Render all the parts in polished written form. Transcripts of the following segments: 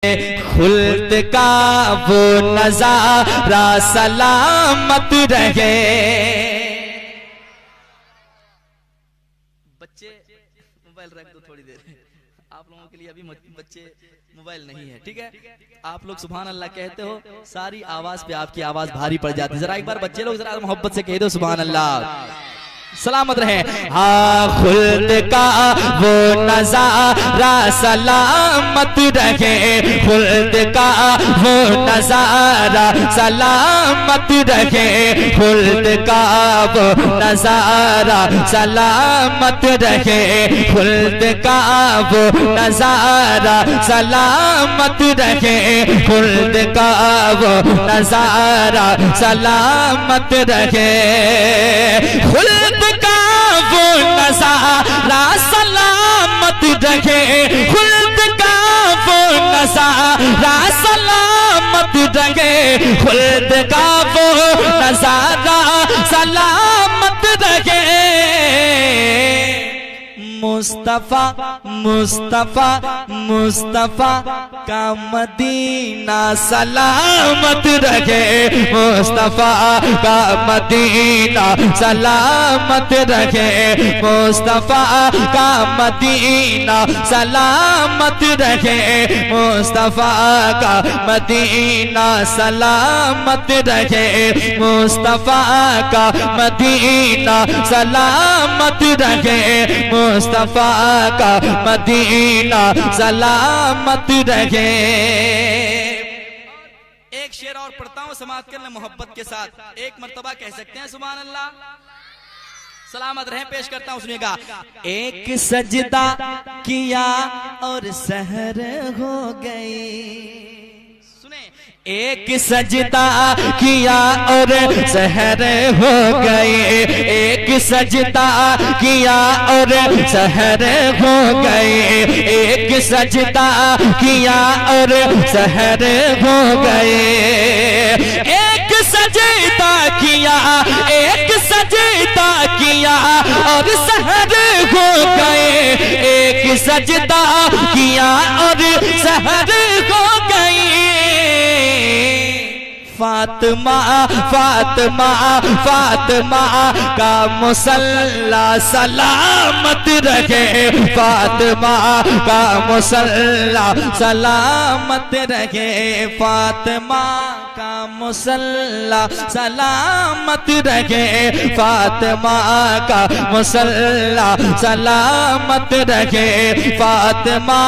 खुल्द का वो नजारा सलामत रहे। बच्चे मोबाइल रख दो थोड़ी देर, आप लोगों के लिए अभी बच्चे मोबाइल नहीं है, ठीक है। आप लोग सुभान अल्लाह कहते हो, सारी आवाज पे आपकी आवाज भारी पड़ जाती है। जरा एक बार बच्चे लोग जरा मोहब्बत से कह दो सुभान अल्लाह, सलामत रहे। हाँ, खुल्द का वो नजारा सलामत रहे, खुल्द का वो नजारा सलामत रहे, खुल्द का वो नजारा सलामत रहे, खुल्द का वो नजारा सलामत रहे, खुल्द का वो नजारा सलामत रहे, खुल्द का वो नजारा सलामत रहे, खुल्द का वो नजारा सलामत रहे, खुल्द का वो नजारा सलामत रहे। मुस्तफा मुस्तफा मुस्तफा का मदीना सलामत रहे, मुस्तफा का मदीना सलामत रहे, मुस्तफा का मदीना सलामत रहे, मुस्तफा का मदीना सलामत रहे, मुस्तफा का मदीना सलामत रहे, मुस्तफा का मदीना सलामत रहे। एक शेर और पढ़ता हूं समाप्त करने मोहब्बत के साथ, एक मर्तबा कह सकते हैं सुभान अल्लाह, सलामत रहे। पेश करता हूं, सुनिएगा। एक सजदा किया और सहर हो गई, एक सजदा किया और सहर हो गए, एक सजदा किया और सहर हो गए, एक सजदा किया और सहर हो गए, एक सजदा किया, एक सजदा किया और सहर हो गए, एक सजदा किया और सहर हो गई। फातिमा फातिमा फातिमा का मुसल्ला सलामत रहे, फातिमा का मुसल्ला सलामत रहे, फातिमा का मुसल्ला सलामत रहे, फातिमा का मुसल्ला सलामत रहे, फातिमा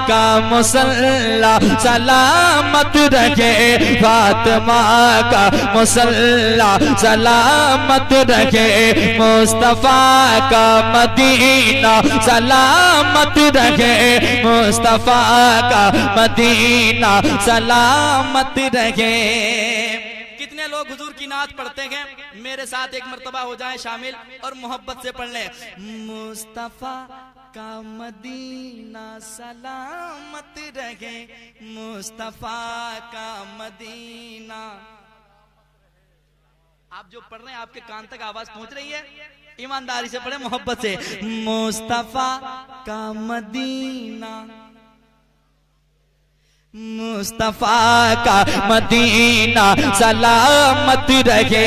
का मुसल्ला सलामत रहे, फातिमा का मुसल्ला सलामत रहे, मुस्तफा का मदीना सलामत रहे, मुस्तफा का मदीना सलामत रहे। कितने लोग हुजूर की नात पढ़ते हैं? मेरे साथ एक मर्तबा हो जाए शामिल और मोहब्बत से पढ़ ले। मुस्तफा का मदीना सलामत रहे, मुस्तफा का मदीना। आप जो पढ़ रहे हैं आपके कान तक आवाज पहुंच रही है? ईमानदारी से पढ़े, मोहब्बत से। मुस्तफा का मदीना, मुस्तफा का मदीना सलामत रहे।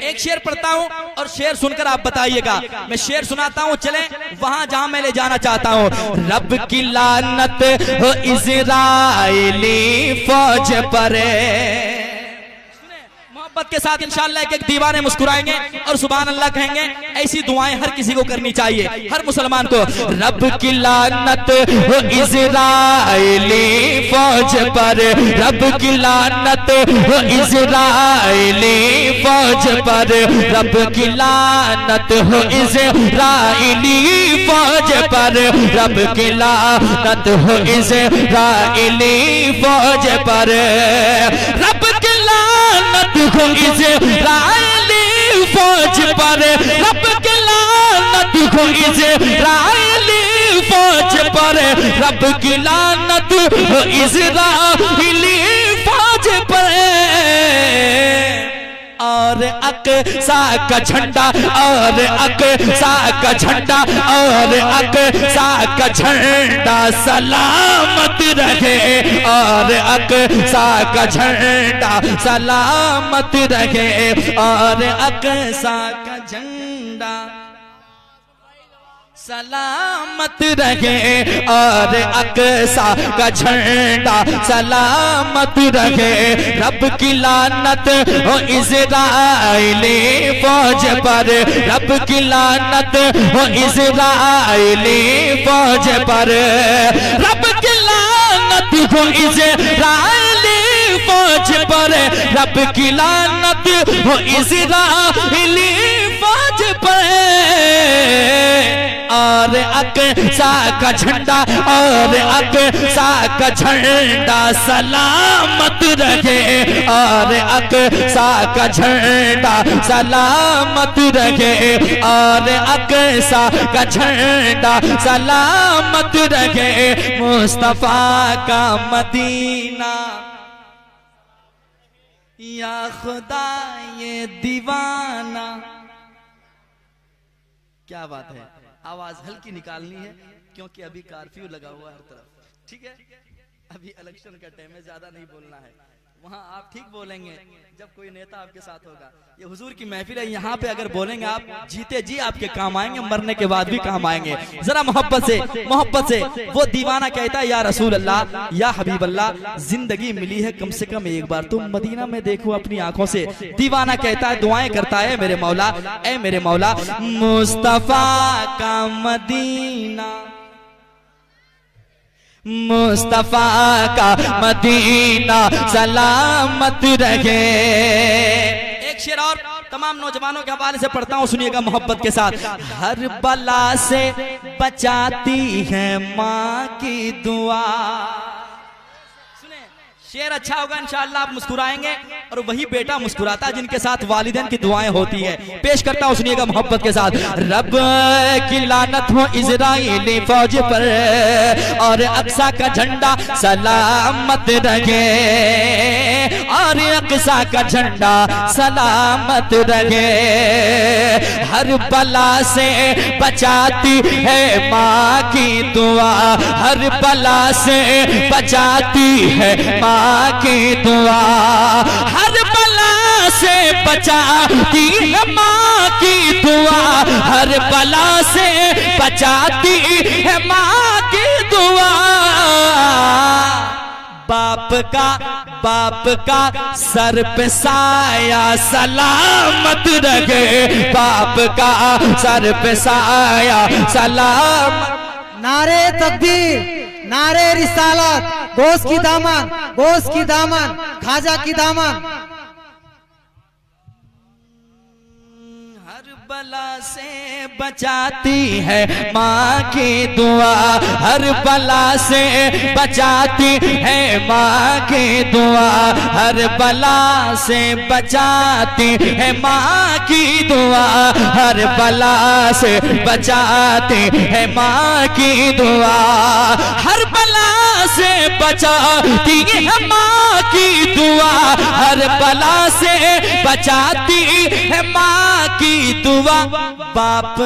एक शेर पढ़ता हूं और शेर सुनकर आप बताइएगा। मैं शेर सुनाता हूं, चलें वहां जहां मैं ले जाना चाहता हूं। रब की लानत हो इज़राइली फौज पर, के साथ इंशाअल्लाह एक एक दीवाने मुस्कुराएंगे और सुभान अल्लाह कहेंगे। ऐसी दुआएं हर किसी को करनी चाहिए, हर मुसलमान को। रब की लानत हो इज़राइली फौज पर, रब की लानत हो इज़राइली फौज पर, रब की लानत हो इज़राइली फौज पर, रब की लानत हो इज़राइली फौज पर, रब की लानत हो इज़राइली फौज पर, रब की लानत हो इज़राइली फौज पर, रब की लानत हो इज़राइली फौज पर। और अक़सा का झंडा, और अक़सा का झंडा, और अक़सा का झंडा सलामत रहे, और अक़सा का झंडा सलामत रहे, और अक़सा का झंडा सलामत रहे, और अक़सा का झंडा सलामत रहे। रब की लानत हो इज़राइली फौज पर, रब की लानत हो इज़राइली फौज पर, रब की लानत हो इज़राइली फौज पर, रब की लानत हो इज़राइली फौज पर। और अक़सा का झंडा, और अक़सा का झंडा सलामत रहे, और अक़सा का झंडा सलामत रहे, और अक़सा का झंडा सलामत रहे। मुस्तफा का मदीना या खुदा ये दीवाना। क्या बात है, आवाज हल्की निकालनी है क्योंकि अभी कर्फ्यू लगा हुआ हर तरफ, ठीक है। अभी इलेक्शन का टाइम है, ज्यादा नहीं बोलना है। वहाँ आप ठीक बोलेंगे जब कोई नेता आपके साथ होगा। ये हुजूर की महफिल है, यहाँ पे अगर बोलेंगे आप जीते जी आपके काम आएंगे, मरने के बाद भी काम आएंगे। जरा मोहब्बत से वो दीवाना कहता है या रसूल अल्लाह या हबीब अल्लाह, जिंदगी मिली है कम से कम एक बार, तुम मदीना में देखो अपनी आंखों से। दीवाना कहता है, दुआएं करता है मेरे मौला, ए मेरे मौला, मुस्तफा का मदीना, मुस्तफा का मदीना सलामत रहे। एक शेर और तमाम नौजवानों के हवाले से पढ़ता हूँ, सुनिएगा मोहब्बत के साथ। हर बला से बचाती है माँ की दुआ। शेर अच्छा होगा इंशाअल्लाह, आप मुस्कुराएंगे, और वही बेटा मुस्कुराता है जिनके साथ वालिदैन की दुआएं होती है। पेश करता हूं, सुनिएगा मोहब्बत के साथ। रब की लानत हो इज़राइली फौज पर, और अक़सा का झंडा सलामत रहे, और अक़सा का झंडा सलामत रहे। हर बला से बचाती है माँ की दुआ, हर बला से बचाती है माँ की दुआ, हर बला से बचाती है माँ की दुआ, हर बला से बचाती है माँ की दुआ। बाप का सर पे साया सलामत रहे, बाप का सर पे साया सलामत। नारे तकबीर, नारे रिसालत, गोश्त की दामन, गोश्त की दामन, खाजा की दामन। हर बला से बचाती है माँ की दुआ, हर बला से बचाती है माँ की दुआ, हर बला से बचाती है माँ की दुआ, हर बला से बचाती है माँ की दुआ, हर बला से बचाती है माँ की दुआ, हर बला से बचाती है माँ की दुआ। बाप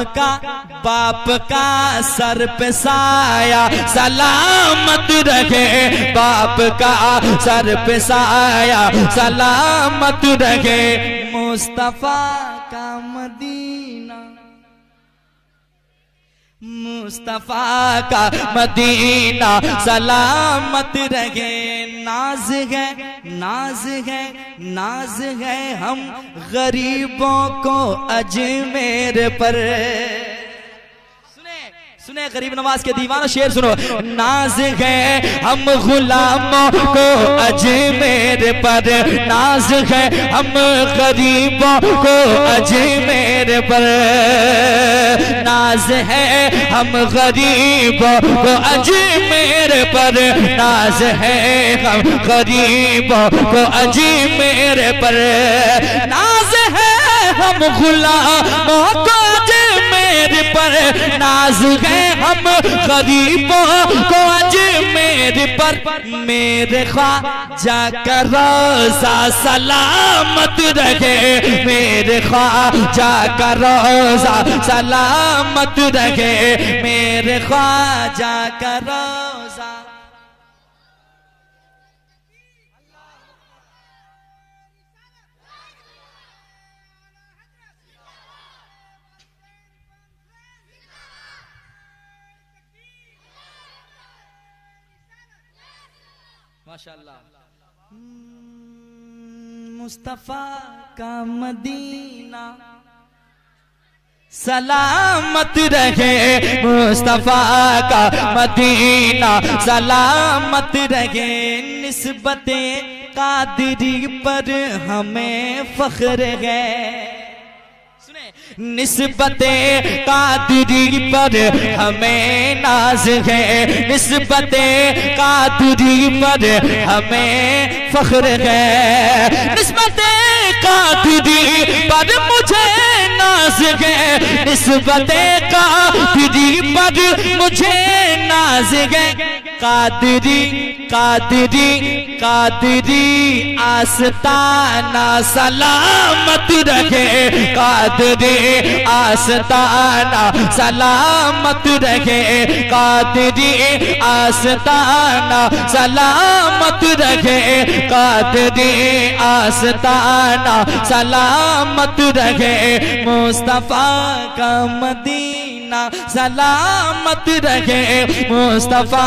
का सर पे साया सलामत रहे, बाप का सर पे साया सलामत रहे। मुस्तफा का मदीना, मुस्तफा का मदीना सलामत रहे। नाज है, नाज है, नाज है हम गरीबों को अजमेर पर। सुने गरीब नवाज के दीवाना शेर सुनो। नाज है हम गुलामों को अजमेर पर, नाज है हम गरीबों को अजमेर पर, नाज है हम गरीबों को अजमेर पर, नाज है हम गरीबों को अजमेर पर, नाज है हम गुलामों को अजमेर मेरे पर नाज है, हम गरीबों को अजमेर पर। मेरे ख्वाजा का रोज़ा सलामत रहे, मेरे ख्वाजा का रोज़ा सलामत रहे, मेरे ख्वाजा का रोज़ा। माशाअल्लाह। मुस्तफा का मदीना सलामत रहे, मुस्तफा का मदीना सलामत रहे। निस्बते कादरी पर हमें फख्र है, निस्बते कादरी पर हमें नाज है, निस्बते कादरी पर हमें फख्र है। निस्बते कादरी पर मुझे नाज है, निस्बते कादरी पर मुझे नाज है। कादरी कादरी कादरी आस्ताना सलामत रहे, कादरी आस्ताना सलामत रहे, कादरी आस्ताना सलामत रहे, कादरी आस्ताना सलामत रहे। मुस्तफा का मदीना सलामत रहे, मुस्तफा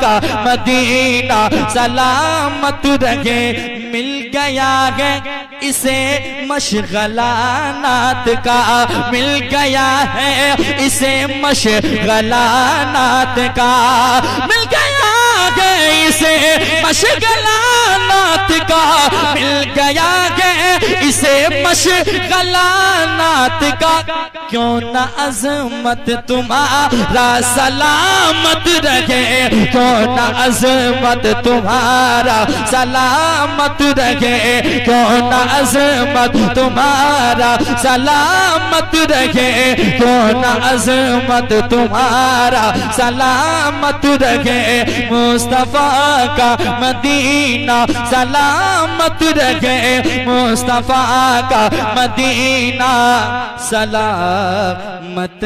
का मदीना सलामत रहे। मिल गया है इसे मशगला नात का, मिल गया है इसे मशगला नात का, मिल गया है इसे मशगला नात का, मिल गया है इसे मशगला नात का। क्यों न अज़मत तुम्हारा सलामत रहे, क्यों न अज़मत तुम्हारा सलामत रहे, क्यों न अज़मत तुम्हारा सलामत रहे, क्यों न अज़मत तुम्हारा सलामत रहे। मुस्तफा का मदीना सलामत रहे, मुस्तफा का मदीना सलामत